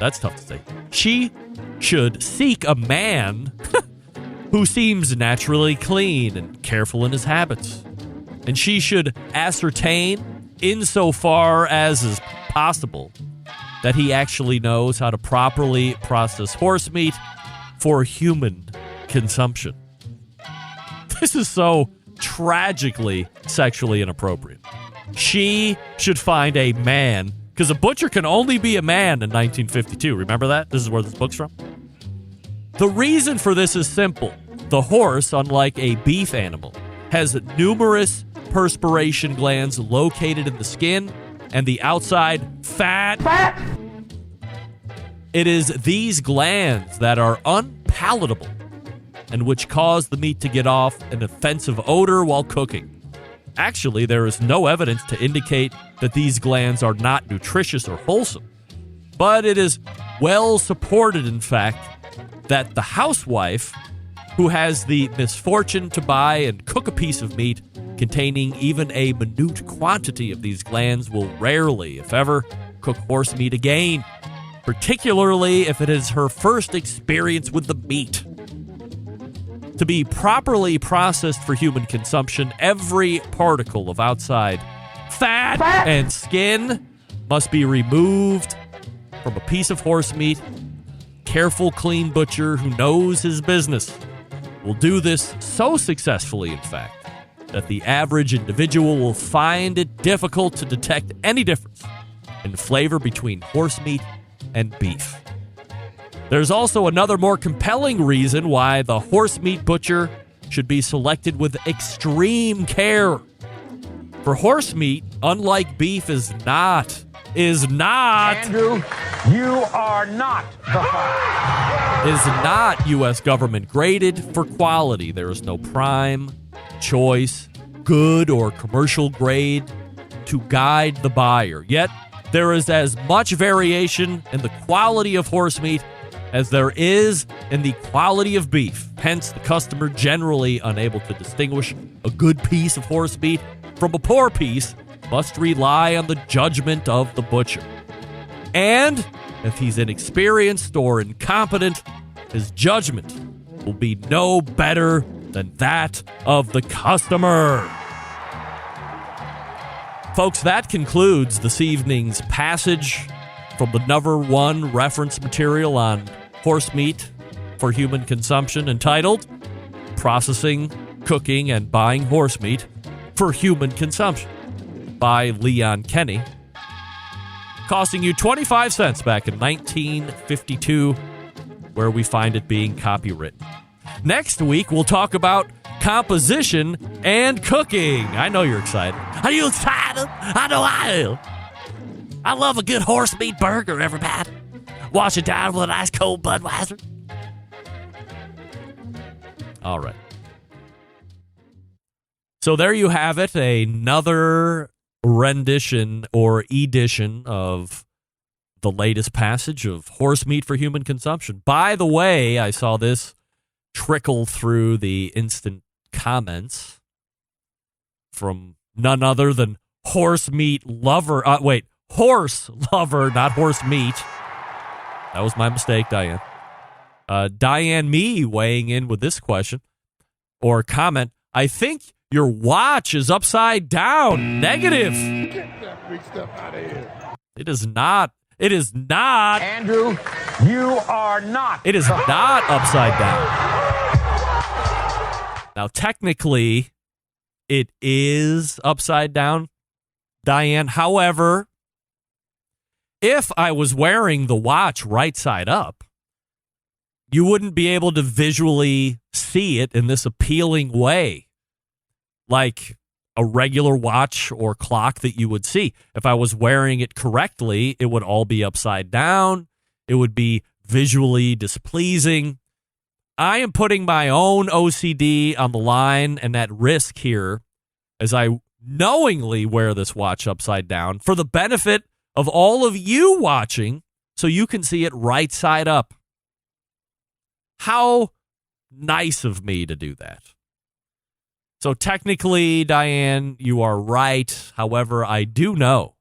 that's tough to say. She should seek a man who seems naturally clean and careful in his habits. And she should ascertain, insofar as is possible, that he actually knows how to properly process horse meat for human consumption. This is so tragically sexually inappropriate. She should find a man, because a butcher can only be a man in 1952. Remember that? This is where this book's from. The reason for this is simple. The horse, unlike a beef animal, has numerous perspiration glands located in the skin and the outside fat. It is these glands that are unpalatable and which cause the meat to get off an offensive odor while cooking. Actually, there is no evidence to indicate that these glands are not nutritious or wholesome. But it is well supported, in fact, that the housewife who has the misfortune to buy and cook a piece of meat containing even a minute quantity of these glands will rarely, if ever, cook horse meat again, particularly if it is her first experience with the meat. To be properly processed for human consumption, every particle of outside fat and skin must be removed from a piece of horse meat. Careful, clean butcher who knows his business will do this so successfully, in fact, that the average individual will find it difficult to detect any difference in flavor between horse meat and beef. There's also another more compelling reason why the horse meat butcher should be selected with extreme care. For horse meat, unlike beef, is not. Andrew, you are not the father. Is not U.S. government graded for quality. There is no prime, choice, good, or commercial grade to guide the buyer. Yet, there is as much variation in the quality of horse meat as there is in the quality of beef. Hence, the customer generally unable to distinguish a good piece of horse meat from a poor piece must rely on the judgment of the butcher. And if he's inexperienced or incompetent, his judgment will be no better than that of the customer. Folks, that concludes this evening's passage from the number one reference material on horse meat for human consumption, entitled Processing, Cooking, and Buying Horse Meat for Human Consumption by Leon Kenny, costing you 25 cents back in 1952, where we find it being copywritten. Next week, we'll talk about composition and cooking. I know you're excited. Are you excited? I know I am. I love a good horse meat burger, everybody. Wash it down with an ice cold Budweiser. All right. So there you have it, another rendition or edition of the latest passage of horse meat for human consumption. By the way, I saw this trickle through the instant comments from none other than horse meat lover. Horse lover, not horse meat. That was my mistake, Diane. Diane Me weighing in with this question or comment. I think your watch is upside down. Negative. Get that big stuff out of here. It is not. It is not. Andrew, you are not. It is not upside down. Now, technically, it is upside down, Diane. However, if I was wearing the watch right side up, you wouldn't be able to visually see it in this appealing way, like a regular watch or clock that you would see. If I was wearing it correctly, it would all be upside down. It would be visually displeasing. I am putting my own OCD on the line and at risk here as I knowingly wear this watch upside down for the benefit of all of you watching so you can see it right side up. How nice of me to do that. So technically, Diane, you are right. However, I do know,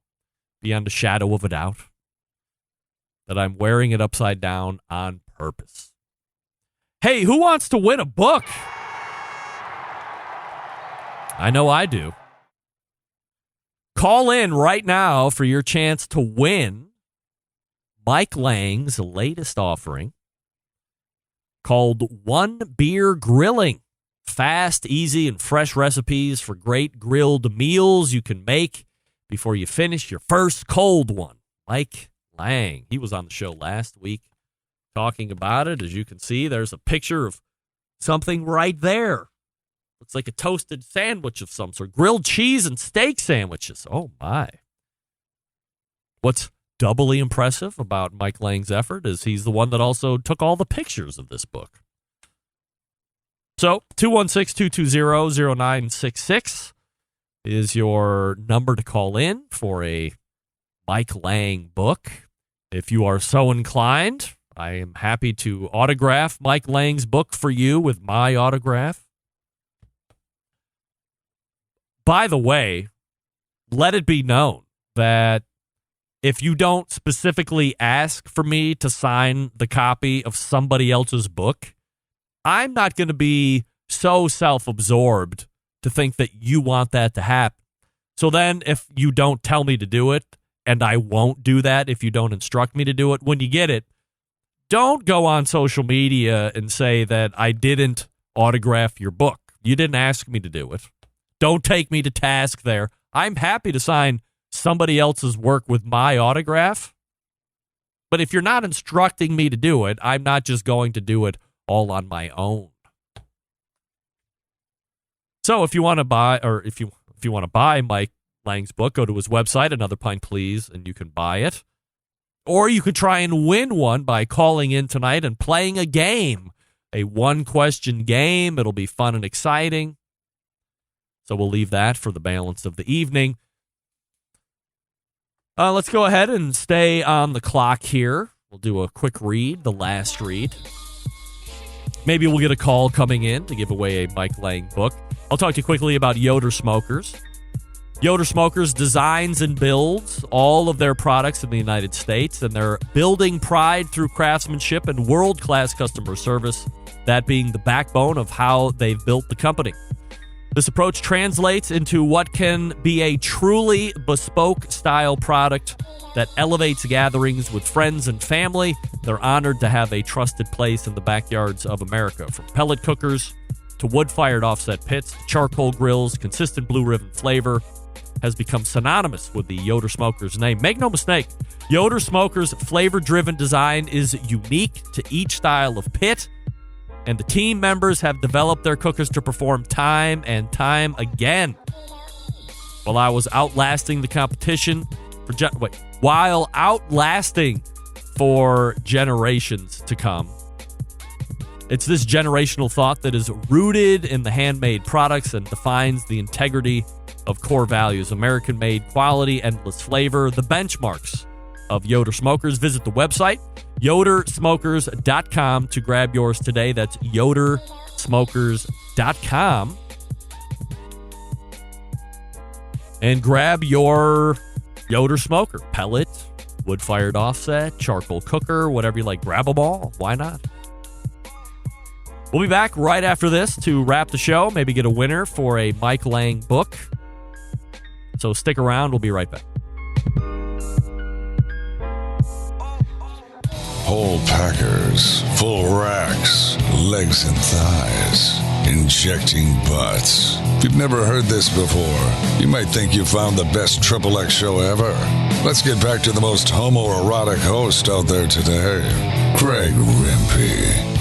beyond a shadow of a doubt, that I'm wearing it upside down on purpose. Hey, who wants to win a book? I know I do. Call in right now for your chance to win Mike Lang's latest offering called One Beer Grilling. Fast, easy, and fresh recipes for great grilled meals you can make before you finish your first cold one. Mike Lang, he was on the show last week talking about it. As you can see, there's a picture of something right there. It's like a toasted sandwich of some sort. Grilled cheese and steak sandwiches. Oh, my. What's doubly impressive about Mike Lang's effort is he's the one that also took all the pictures of this book. So, 216-220-0966 is your number to call in for a Mike Lang book. If you are so inclined, I am happy to autograph Mike Lang's book for you with my autograph. By the way, let it be known that if you don't specifically ask for me to sign the copy of somebody else's book, I'm not going to be so self-absorbed to think that you want that to happen. So then if you don't tell me to do it, and I won't do that if you don't instruct me to do it, when you get it, don't go on social media and say that I didn't autograph your book. You didn't ask me to do it. Don't take me to task there. I'm happy to sign somebody else's work with my autograph. But if you're not instructing me to do it, I'm not just going to do it all on my own. So if you want to buy, or if you want to buy Mike Lang's book, go to his website, Another Pint Please, and you can buy it. Or you could try and win one by calling in tonight and playing a game, a one-question game. It'll be fun and exciting. So we'll leave that for the balance of the evening. Let's go ahead and stay on the clock here. We'll do a quick read, the last read. Maybe we'll get a call coming in to give away a Mike Lang book. I'll talk to you quickly about Yoder Smokers. Yoder Smokers designs and builds all of their products in the United States, and they're building pride through craftsmanship and world-class customer service, that being the backbone of how they've built the company. This approach translates into what can be a truly bespoke style product that elevates gatherings with friends and family. They're honored to have a trusted place in the backyards of America. From pellet cookers to wood-fired offset pits, charcoal grills, consistent blue ribbon flavor has become synonymous with the Yoder Smokers name. Make no mistake, Yoder Smokers' flavor-driven design is unique to each style of pit, and the team members have developed their cookers to perform time and time again. While outlasting for generations to come. It's this generational thought that is rooted in the handmade products and defines the integrity of core values: American-made quality, endless flavor, the benchmarks of Yoder Smokers. Visit the website, yodersmokers.com, to grab yours today. That's yodersmokers.com. And grab your Yoder Smoker. Pellet, wood-fired offset, charcoal cooker, whatever you like. Grab them all. Why not? We'll be back right after this to wrap the show. Maybe get a winner for a Mike Lang book. So stick around. We'll be right back. Whole packers, full racks, legs and thighs, injecting butts. If you've never heard this before, you might think you found the best XXX show ever. Let's get back to the most homoerotic host out there today, Craig Rempe.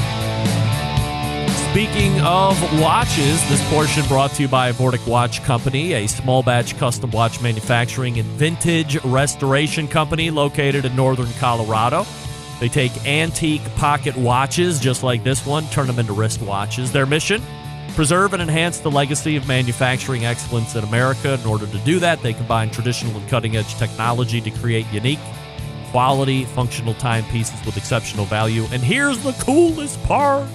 Speaking of watches, this portion brought to you by Vortic Watch Company, a small batch custom watch manufacturing and vintage restoration company located in northern Colorado. They take antique pocket watches just like this one, turn them into wrist watches. Their mission: preserve and enhance the legacy of manufacturing excellence in America. In order to do that, they combine traditional and cutting-edge technology to create unique, quality, functional timepieces with exceptional value. And here's the coolest part: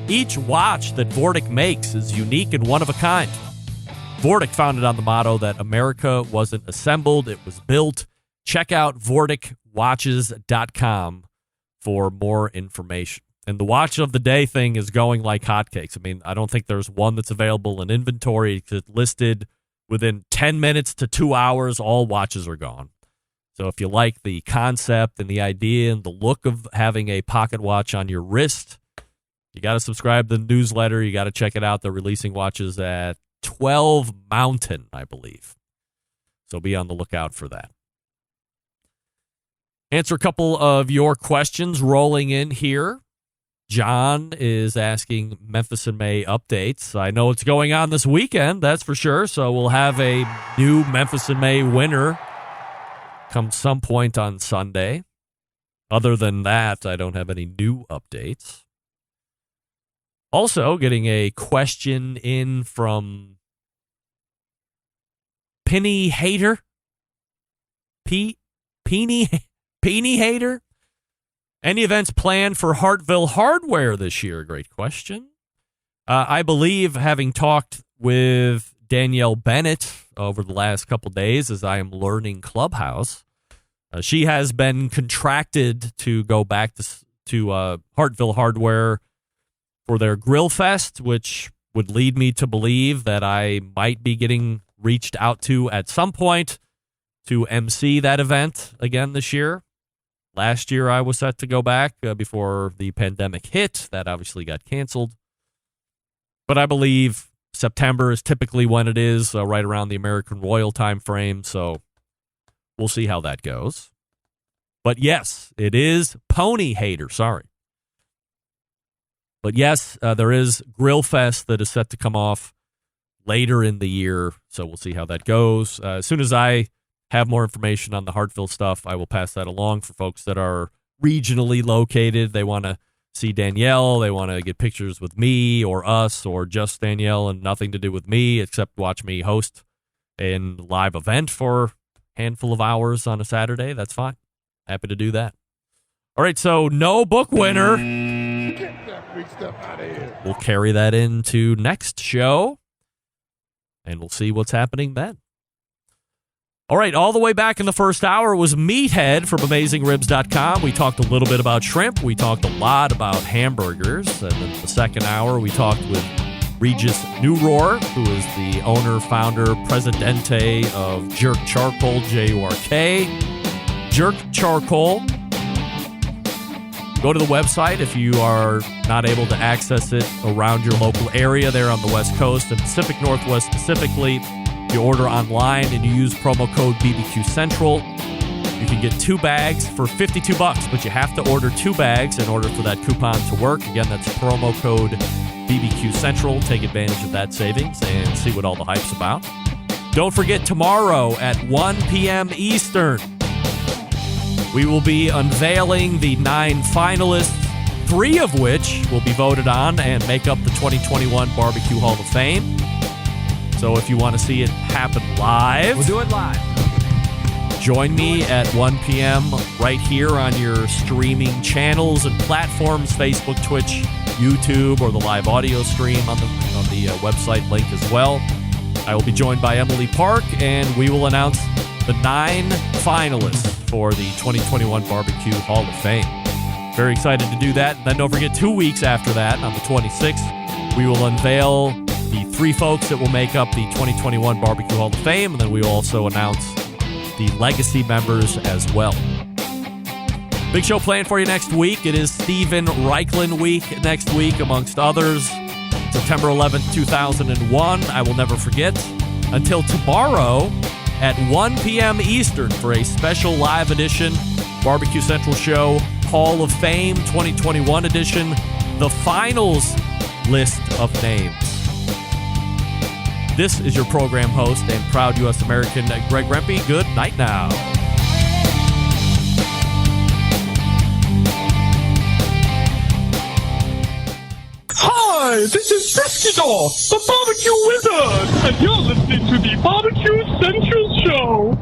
each watch that Vortic makes is unique and one of a kind. Vortic founded on the motto that America wasn't assembled, it was built. Check out VorticWatches.com for more information. And the watch of the day thing is going like hotcakes. I mean, I don't think there's one that's available in inventory. It's listed within 10 minutes to 2 hours. All watches are gone. So if you like the concept and the idea and the look of having a pocket watch on your wrist, you got to subscribe to the newsletter. You got to check it out. They're releasing watches at 12 Mountain, I believe. So be on the lookout for that. Answer a couple of your questions rolling in here. John is asking Memphis in May updates. I know what's going on this weekend, that's for sure. So we'll have a new Memphis in May winner come some point on Sunday. Other than that, I don't have any new updates. Also, getting a question in from Penny Hater. Peeny Hater? Any events planned for Hartville Hardware this year? Great question. I believe, having talked with Danielle Bennett over the last couple days as I am learning Clubhouse, she has been contracted to go back to Hartville Hardware for their Grill Fest, which would lead me to believe that I might be getting reached out to at some point to MC that event again this year. Last year, I was set to go back before the pandemic hit. That obviously got canceled. But I believe September is typically when it is, right around the American Royal time frame. So we'll see how that goes. But yes, it is Pony Hater. Sorry. But yes, there is Grill Fest that is set to come off later in the year. So we'll see how that goes. As soon as I have more information on the Hartville stuff, I will pass that along for folks that are regionally located. They want to see Danielle. They want to get pictures with me or us or just Danielle and nothing to do with me except watch me host a live event for a handful of hours on a Saturday. That's fine. Happy to do that. All right, so no book winner. Get that big stuff out of here. We'll carry that into next show, and we'll see what's happening then. All right, all the way back in the first hour was Meathead from AmazingRibs.com. We talked a little bit about shrimp. We talked a lot about hamburgers. And in the second hour, we talked with Regis Neurohr, who is the owner, founder, presidente of Jurk Charcoal, Jurk. Jurk Charcoal. Go to the website if you are not able to access it around your local area there on the West Coast and Pacific Northwest specifically. You order online and you use promo code BBQcentral. You can get 2 bags for $52, but you have to order 2 bags in order for that coupon to work. Again, that's promo code BBQcentral. Take advantage of that savings and see what all the hype's about. Don't forget, tomorrow at 1 p.m. Eastern, we will be unveiling the 9 finalists, 3 of which will be voted on and make up the 2021 BBQ Hall of Fame. So if you want to see it happen live, we'll do it live. Join me at 1 p.m. right here on your streaming channels and platforms, Facebook, Twitch, YouTube, or the live audio stream on the website link as well. I will be joined by Emily Park, and we will announce the 9 finalists for the 2021 BBQ Hall of Fame. Very excited to do that. And then don't forget, 2 weeks after that, on the 26th, we will unveil the 3 folks that will make up the 2021 BBQ Hall of Fame, and then we will also announce the legacy members as well. Big show planned for you next week. It is Steven Reichland week next week, amongst others. September 11th, 2001. I will never forget. Until tomorrow at 1 p.m. Eastern for a special live edition BBQ Central Show Hall of Fame 2021 edition, the finals list of names. This is your program host and proud U.S. American, Greg Rempe. Good night now. Hi, this is Frisky-Dog, the Barbecue Wizard, and you're listening to the BBQ Central Show.